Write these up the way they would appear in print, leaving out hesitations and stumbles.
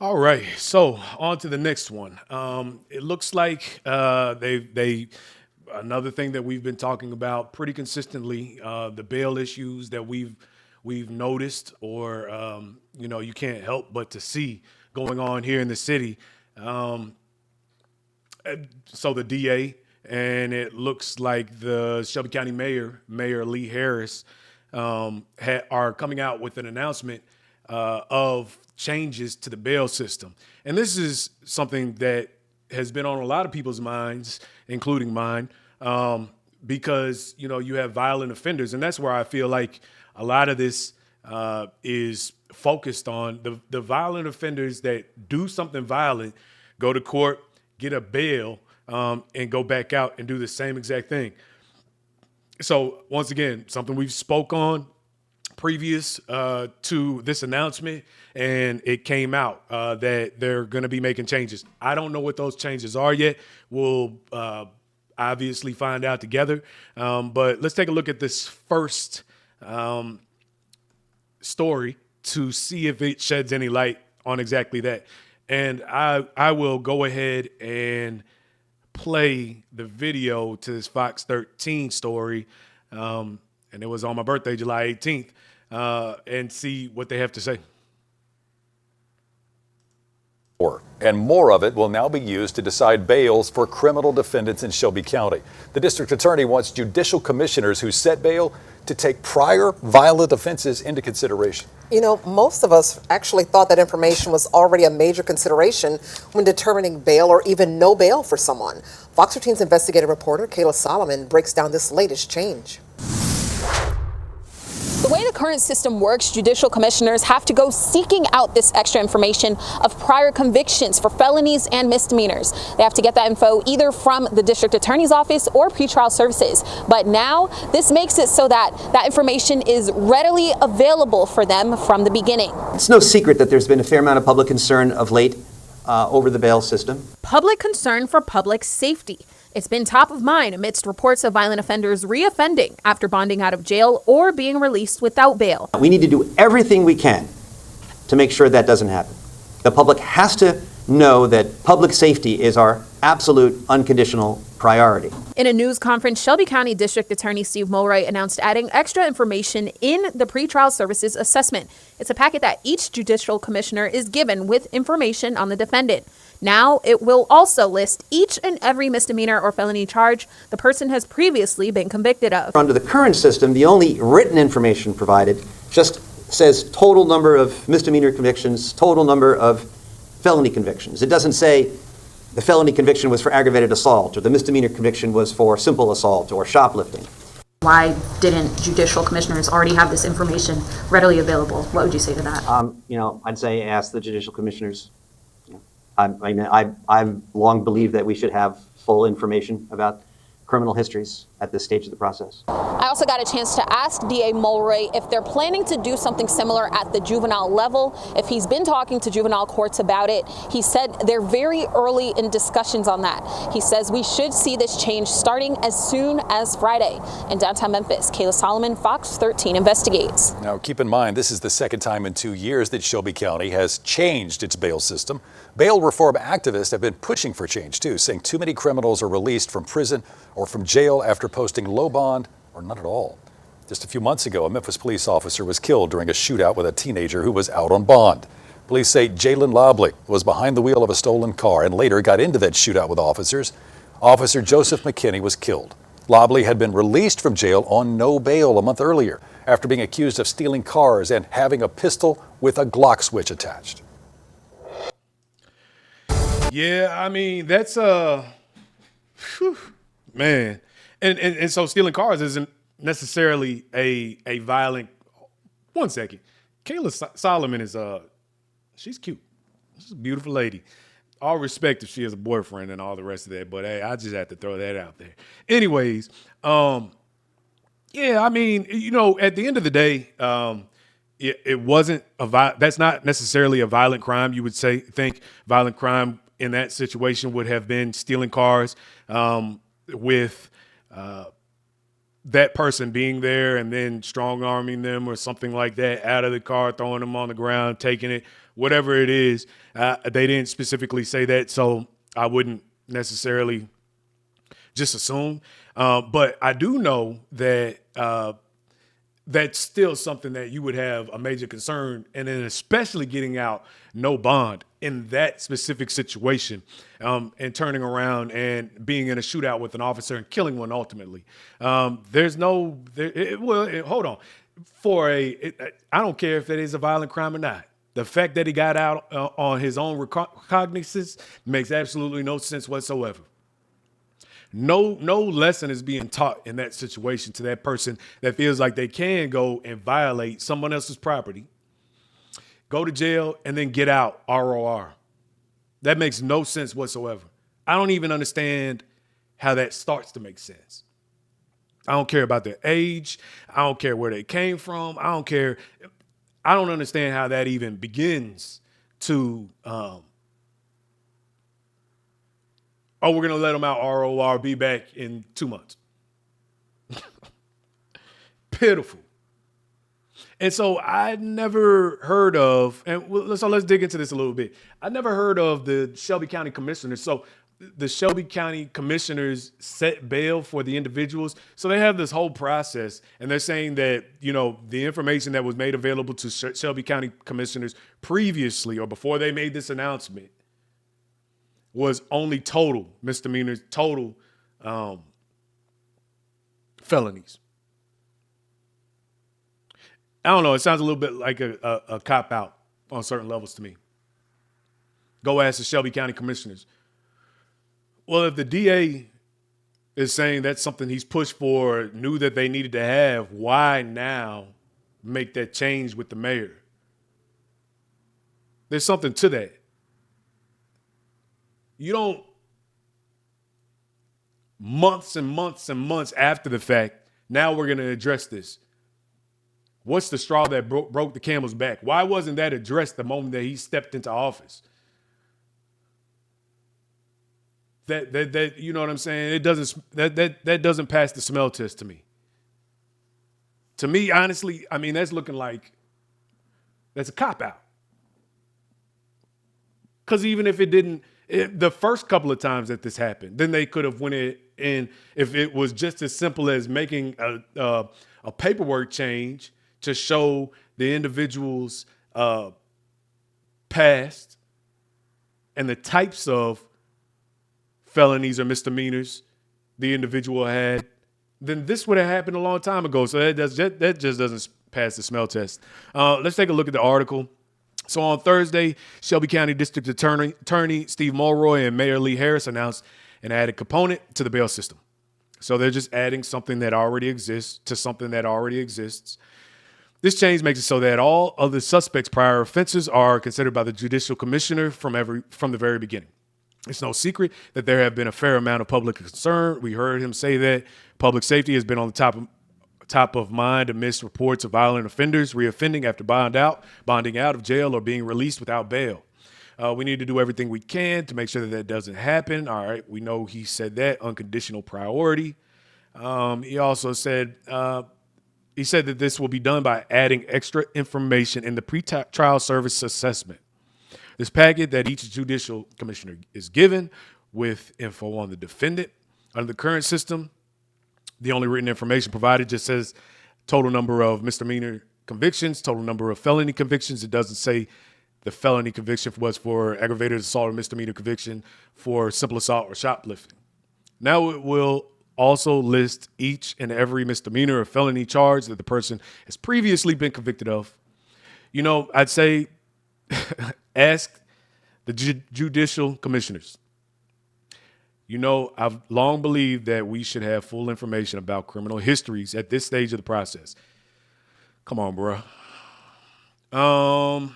All right, so on to the next one. It looks like they another thing that we've been talking about pretty consistently, the bail issues that we've noticed, or you can't help but to see going on here in the city. Um, so the DA, and it looks like the Shelby County Mayor Lee Harris, are coming out with an announcement of changes to the bail system. And this is something that has been on a lot of people's minds, including mine, because you have violent offenders, and that's where I feel like a lot of this is focused on the violent offenders that do something violent, go to court, get a bail, and go back out and do the same exact thing. So once again, something we've spoke on previous to this announcement, and it came out that they're going to be making changes. I don't know what those changes are yet. We'll obviously find out together. But let's take a look at this first story to see if it sheds any light on exactly that. And I will go ahead and play the video to this Fox 13 story. And it was on my birthday, July 18th, and see what they have to say. And more of it will now be used to decide bails for criminal defendants in Shelby County. The district attorney wants judicial commissioners who set bail to take prior violent offenses into consideration. Most of us actually thought that information was already a major consideration when determining bail or even no bail for someone. Fox 13's investigative reporter Kayla Solomon breaks down this latest change. The way the current system works, judicial commissioners have to go seeking out this extra information of prior convictions for felonies and misdemeanors. They have to get that info either from the district attorney's office or pretrial services. But now this makes it so that that information is readily available for them from the beginning. It's no secret that there's been a fair amount of public concern of late over the bail system. Public concern for public safety. It's been top of mind amidst reports of violent offenders reoffending after bonding out of jail or being released without bail. We need to do everything we can to make sure that doesn't happen. The public has to know that public safety is our absolute unconditional priority. In a news conference, Shelby County District Attorney Steve Mulroy announced adding extra information in the pretrial services assessment. It's a packet that each judicial commissioner is given with information on the defendant. Now it will also list each and every misdemeanor or felony charge the person has previously been convicted of. Under the current system, the only written information provided just says total number of misdemeanor convictions, total number of felony convictions. It doesn't say the felony conviction was for aggravated assault or the misdemeanor conviction was for simple assault or shoplifting. Why didn't judicial commissioners already have this information readily available? What would you say to that? I'd say ask the judicial commissioners. I've long believed that we should have full information about criminal histories at this stage of the process. I also got a chance to ask DA Mulroy if they're planning to do something similar at the juvenile level, if he's been talking to juvenile courts about it. He said they're very early in discussions on that. He says we should see this change starting as soon as Friday. In downtown Memphis, Kayla Solomon, Fox 13 investigates. Now, keep in mind, this is the second time in 2 years that Shelby County has changed its bail system. Bail reform activists have been pushing for change, too, saying too many criminals are released from prison or from jail after posting low bond or none at all. Just a few months ago, a Memphis police officer was killed during a shootout with a teenager who was out on bond. Police say Jalen Lobley was behind the wheel of a stolen car and later got into that shootout with officers. Officer Joseph McKinney was killed. Lobley had been released from jail on no bail a month earlier after being accused of stealing cars and having a pistol with a Glock switch attached. Yeah, I mean, that's man. And so stealing cars isn't necessarily a violent. One second. Kayla Solomon is she's cute. She's a beautiful lady. All respect if she has a boyfriend and all the rest of that, but hey, I just had to throw that out there. Anyways, yeah, I mean, at the end of the day, it wasn't that's not necessarily a violent crime. You would think violent crime in that situation would have been stealing cars, with that person being there and then strong arming them or something like that out of the car, throwing them on the ground, taking it, whatever it is. They didn't specifically say that, so I wouldn't necessarily just assume. But I do know that that's still something that you would have a major concern, and then especially getting out no bond in that specific situation, and turning around and being in a shootout with an officer and killing one ultimately. Hold on. I don't care if that is a violent crime or not. The fact that he got out on his own recognizance makes absolutely no sense whatsoever. No lesson is being taught in that situation to that person that feels like they can go and violate someone else's property, go to jail, and then get out ROR. That makes no sense whatsoever. I don't even understand how that starts to make sense. I don't care about their age. I don't care where they came from. I don't care. I don't understand how that even begins to, we're going to let them out ROR, be back in 2 months. Pitiful. And so I never heard of, so let's dig into this a little bit. I never heard of the Shelby County commissioners. So the Shelby County commissioners set bail for the individuals. So they have this whole process, and they're saying that, the information that was made available to Shelby County commissioners previously or before they made this announcement was only total misdemeanors, total felonies. I don't know. It sounds a little bit like a cop-out on certain levels to me. Go ask the Shelby County commissioners. Well, if the DA is saying that's something he's pushed for, knew that they needed to have, why now make that change with the mayor? There's something to that. You don't, months and months and months after the fact, now we're going to address this. What's the straw that broke the camel's back? Why wasn't that addressed the moment that he stepped into office? That you know what I'm saying? It doesn't that doesn't pass the smell test to me. To me, honestly, I mean, that's looking like that's a cop-out. Because even if it didn't, the first couple of times that this happened, then they could have went in if it was just as simple as making a paperwork change to show the individual's past and the types of felonies or misdemeanors the individual had, then this would have happened a long time ago. So that just doesn't pass the smell test. Let's take a look at the article. So on Thursday, Shelby County District Attorney Steve Mulroy and Mayor Lee Harris announced an added component to the bail system. So they're just adding something that already exists to something that already exists. This change makes it so that all of the suspects' prior offenses are considered by the Judicial Commissioner from the very beginning. It's no secret that there have been a fair amount of public concern. We heard him say that public safety has been on the top of mind amidst reports of violent offenders reoffending after bonding out of jail or being released without bail. We need to do everything we can to make sure that doesn't happen. All right, we know he said that, unconditional priority. He also said that this will be done by adding extra information in the pre-trial service assessment. This packet that each judicial commissioner is given with info on the defendant. Under the current system, the only written information provided just says total number of misdemeanor convictions, total number of felony convictions. It doesn't say the felony conviction was for aggravated assault or misdemeanor conviction for simple assault or shoplifting. Now it will also list each and every misdemeanor or felony charge that the person has previously been convicted of. I'd say ask the judicial commissioners. I've long believed that we should have full information about criminal histories at this stage of the process. Come on, bro. And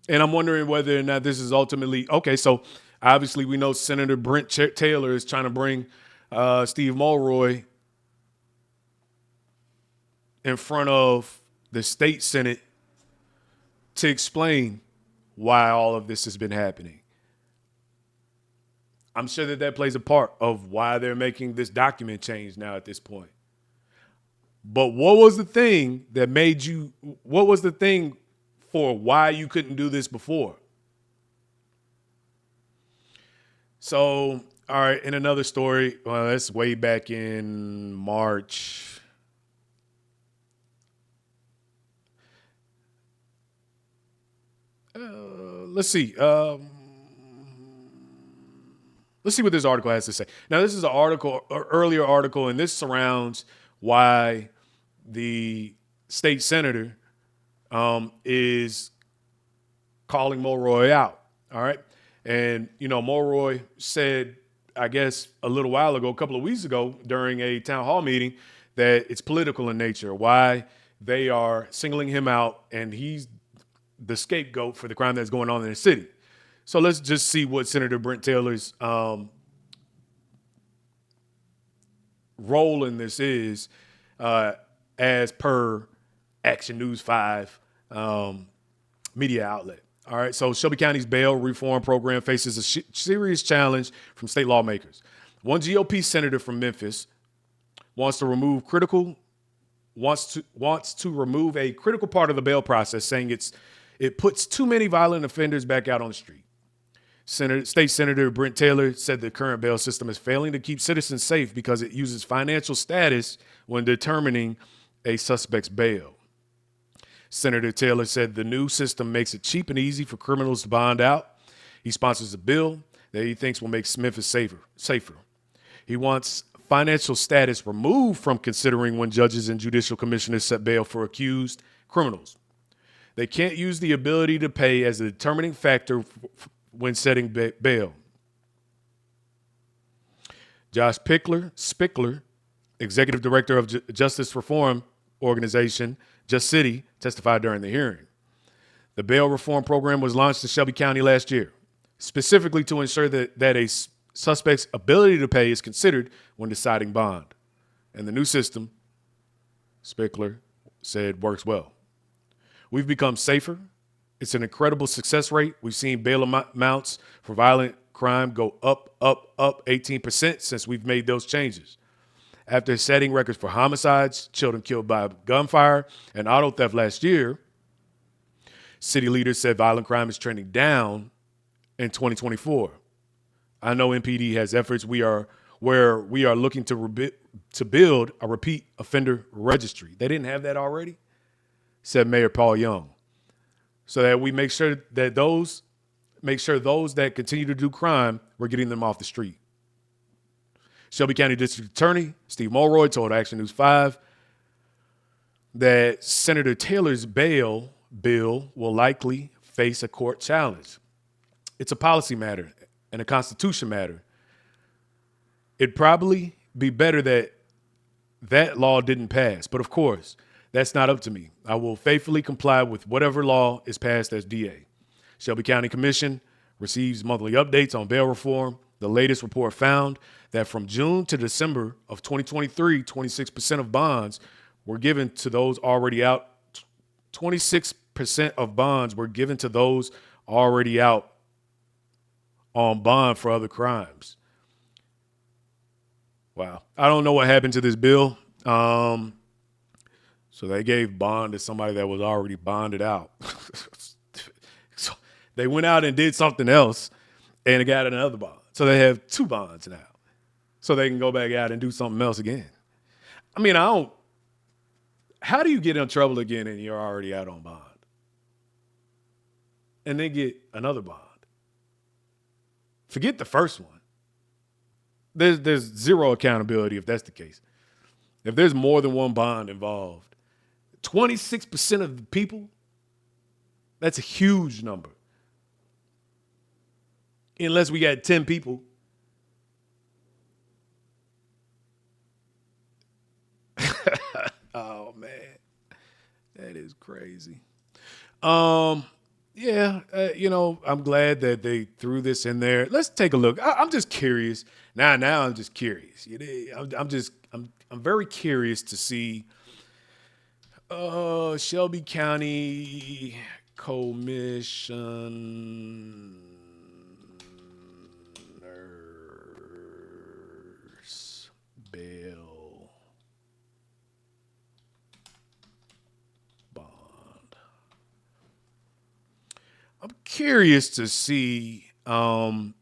I'm wondering whether or not this is ultimately okay. So obviously we know Senator Brent Taylor is trying to bring Steve Mulroy in front of the state Senate to explain why all of this has been happening. I'm sure that plays a part of why they're making this document change now at this point. But what was the thing for why you couldn't do this before. So, all right, in another story, well, that's way back in March. Let's see. Let's see what this article has to say. Now, this is an article, an earlier article, and this surrounds why the state senator is calling Mulroy out. All right. And, you know, Mulroy said, I guess, a little while ago, a couple of weeks ago, during a town hall meeting, that it's political in nature, why they are singling him out, and he's the scapegoat for the crime that's going on in the city. So let's just see what Senator Brent Taylor's role in this is, as per Action News 5 media outlet. All right, so Shelby County's bail reform program faces a serious challenge from state lawmakers. One GOP senator from Memphis wants to remove a critical part of the bail process, saying it puts too many violent offenders back out on the street. State Senator Brent Taylor said the current bail system is failing to keep citizens safe because it uses financial status when determining a suspect's bail. Senator Taylor said the new system makes it cheap and easy for criminals to bond out. He sponsors a bill that he thinks will make Memphis safer. He wants financial status removed from considering when judges and judicial commissioners set bail for accused criminals. They can't use the ability to pay as a determining factor when setting bail. Josh Spickler, executive director of Justice Reform Organization, Just City, testified during the hearing. The bail reform program was launched in Shelby County last year, specifically to ensure that a suspect's ability to pay is considered when deciding bond. And the new system, Spickler said, works well. We've become safer. It's an incredible success rate. We've seen bail amounts for violent crime go up 18% since we've made those changes. After setting records for homicides, children killed by gunfire, and auto theft last year, city leaders said violent crime is trending down in 2024. I know MPD has efforts where we are looking to build a repeat offender registry. They didn't have that already, said Mayor Paul Young, so that we make sure those that continue to do crime, we're getting them off the street. Shelby County District Attorney Steve Mulroy told Action News 5 that Senator Taylor's bail bill will likely face a court challenge. It's a policy matter and a constitution matter. It'd probably be better that law didn't pass, but of course, that's not up to me. I will faithfully comply with whatever law is passed as DA. Shelby County Commission receives monthly updates on bail reform. The latest report found that from June to December of 2023, 26% of bonds were given to those already out. 26% of bonds were given to those already out on bond for other crimes. Wow. I don't know what happened to this bill. So they gave bond to somebody that was already bonded out. So they went out and did something else and got another bond. So they have two bonds now. So they can go back out and do something else again. I mean, how do you get in trouble again and you're already out on bond? And then get another bond. Forget the first one. There's zero accountability if that's the case. If there's more than one bond involved, 26% of the people, that's a huge number. Unless we got 10 people. Oh, man. That is crazy. I'm glad that they threw this in there. Let's take a look. I'm just curious. Now I'm just curious. I'm very curious to see Shelby County Commissioners bail bond. I'm curious to see only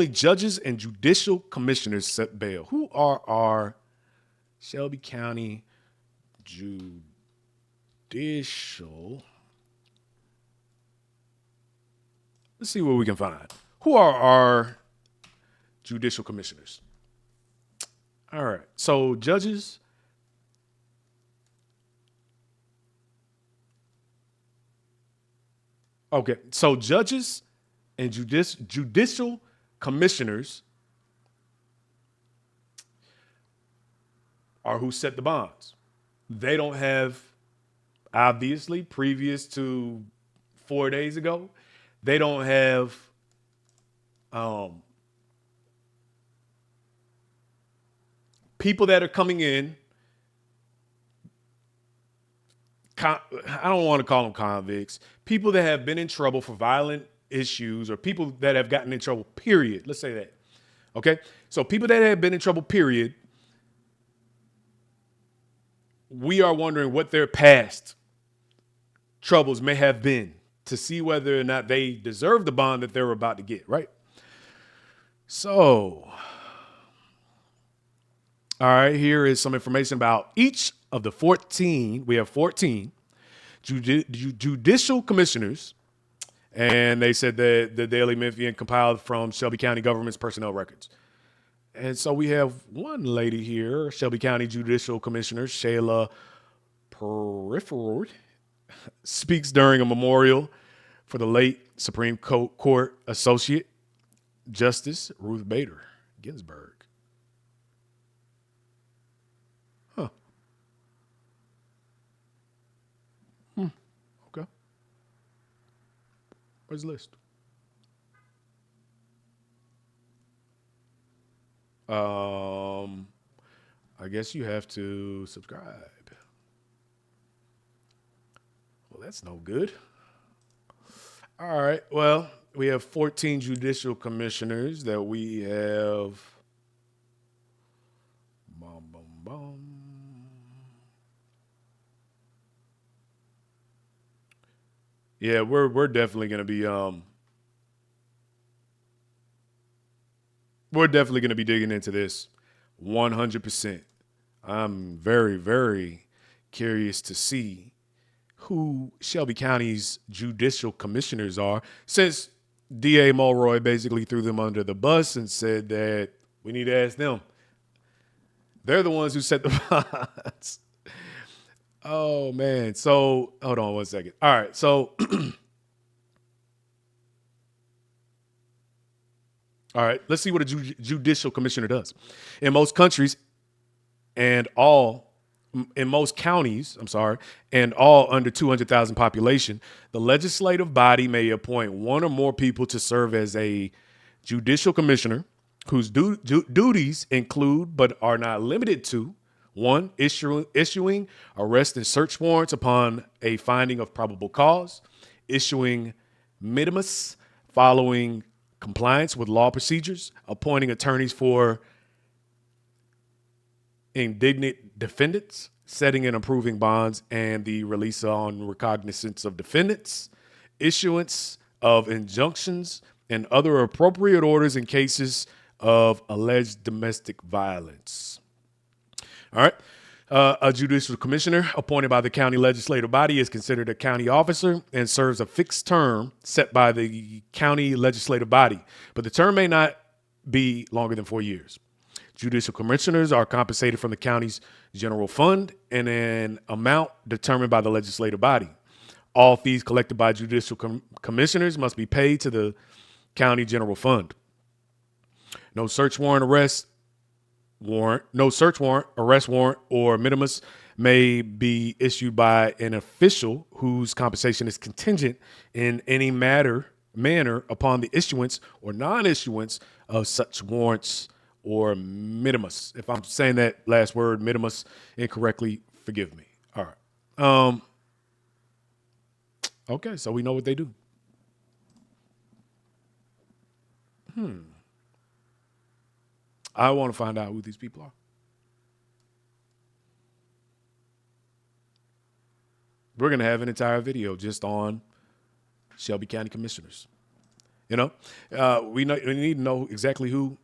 judges and judicial commissioners set bail. Who are our Shelby County judicial? Let's see what we can find. Who are our judicial commissioners? All right. So judges. Okay. So judges and judicial commissioners are who set the bonds. They don't have, obviously, previous to 4 days ago, they don't have people that are coming in. I don't want to call them convicts. People that have been in trouble for violent issues, or people that have gotten in trouble, period. Let's say that. Okay? So people that have been in trouble, period. We are wondering what their past troubles may have been to see whether or not they deserve the bond that they're about to get, right? So, all right, here is some information about each of the 14. We have 14 judicial commissioners, and they said that the Daily Memphian compiled from Shelby County government's personnel records. And so we have one lady here, Shelby County Judicial Commissioner Shayla Peripherod, speaks during a memorial for the late Supreme Court Associate Justice Ruth Bader Ginsburg. Huh. Okay. Where's the list? I guess you have to subscribe. Well, that's no good. All right. Well, we have 14 judicial commissioners that we have. Bum, bum, bum. Yeah, we're definitely going to be we're definitely going to be digging into this 100%. I'm very, very curious to see who Shelby County's judicial commissioners are, since D.A. Mulroy basically threw them under the bus and said that we need to ask them. They're the ones who set the bonds. Oh, man. So hold on one second. All right. So all right, let's see what a judicial commissioner does. In most countries and in most counties, and all under 200,000 population, the legislative body may appoint one or more people to serve as a judicial commissioner whose duties include, but are not limited to, 1, issuing arrest and search warrants upon a finding of probable cause, issuing minimus following compliance with law procedures, appointing attorneys for indignant defendants, setting and approving bonds and the release on recognizance of defendants, issuance of injunctions and other appropriate orders in cases of alleged domestic violence. All right. A judicial commissioner appointed by the county legislative body is considered a county officer and serves a fixed term set by the county legislative body, but the term may not be longer than 4 years. Judicial commissioners are compensated from the county's general fund in an amount determined by the legislative body. All fees collected by judicial commissioners must be paid to the county general fund. No search warrant, arrest warrant, or minimus may be issued by an official whose compensation is contingent in any manner upon the issuance or non-issuance of such warrants or minimus. If I'm saying that last word, minimus, incorrectly, forgive me. All right. Okay, so we know what they do. I want to find out who these people are. we're going to have an entire video just on Shelby County commissioners. You know, we need to know exactly who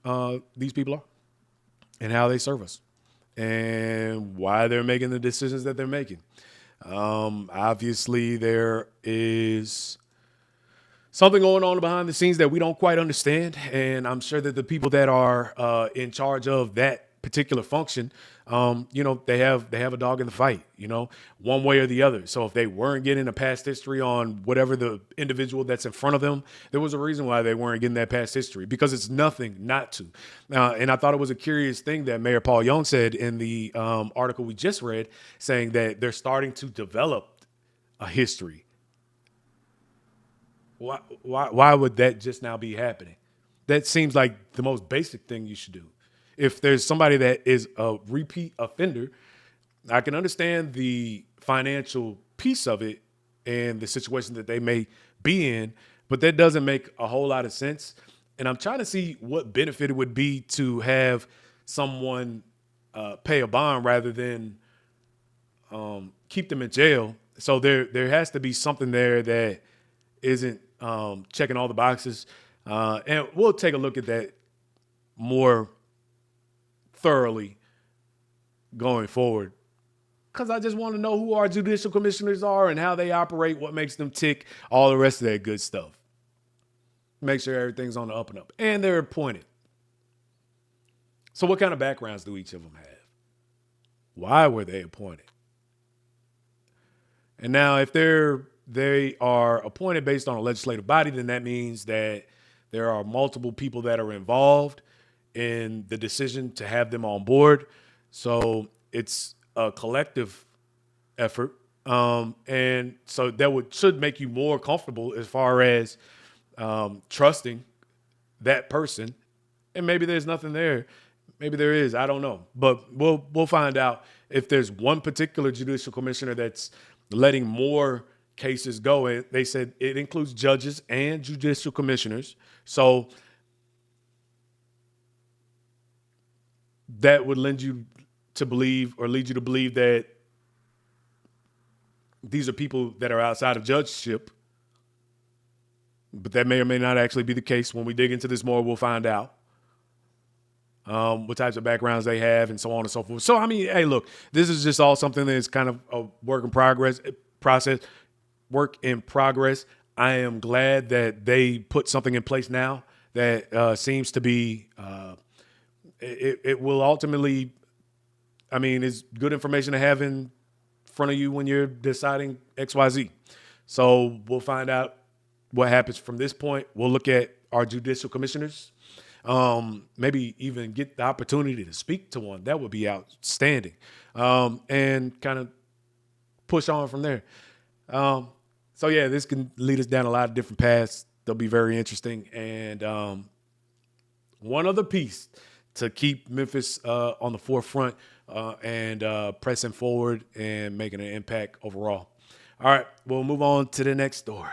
these people are and how they serve us and why they're making the decisions that they're making. Obviously, there is something going on behind the scenes that we don't quite understand, and I'm sure that the people that are in charge of that particular function, you know, they have a dog in the fight, you know, one way or the other. So if they weren't getting a past history on whatever the individual that's in front of them, there was a reason why they weren't getting that past history, because it's nothing not to. And I thought it was a curious thing that Mayor Paul Young said in the article we just read, saying that they're starting to develop a history. Why would that just now be happening? That seems like the most basic thing you should do. If there's somebody that is a repeat offender, I can understand the financial piece of it and the situation that they may be in, but that doesn't make a whole lot of sense. And I'm trying to see what benefit it would be to have someone pay a bond rather than keep them in jail. So there has to be something there that isn't checking all the boxes. And we'll take a look at that more thoroughly going forward, because I just want to know who our judicial commissioners are and how they operate, what makes them tick, all the rest of that good stuff. Make sure everything's on the up and up. And they're appointed. So what kind of backgrounds do each of them have? Why were they appointed? And now if they are appointed based on a legislative body, then that means that there are multiple people that are involved in the decision to have them on board. So it's a collective effort. And so that should make you more comfortable as far as trusting that person. And maybe there's nothing there. Maybe there is. I don't know. But we'll find out if there's one particular judicial commissioner that's letting more cases go. And they said it includes judges and judicial commissioners. So that would lead you to believe that these are people that are outside of judgeship. But that may or may not actually be the case. When we dig into this more, we'll find out what types of backgrounds they have and so on and so forth. So, I mean, hey, look, this is just all something that's kind of a work in progress. I am glad that they put something in place now that seems to be it will ultimately, I mean, it's good information to have in front of you when you're deciding XYZ. So we'll find out what happens from this point. We'll look at our judicial commissioners, maybe even get the opportunity to speak to one. That would be outstanding, and kind of push on from there. So, yeah, this can lead us down a lot of different paths. They'll be very interesting. And one other piece to keep Memphis on the forefront and pressing forward and making an impact overall. All right, we'll move on to the next story.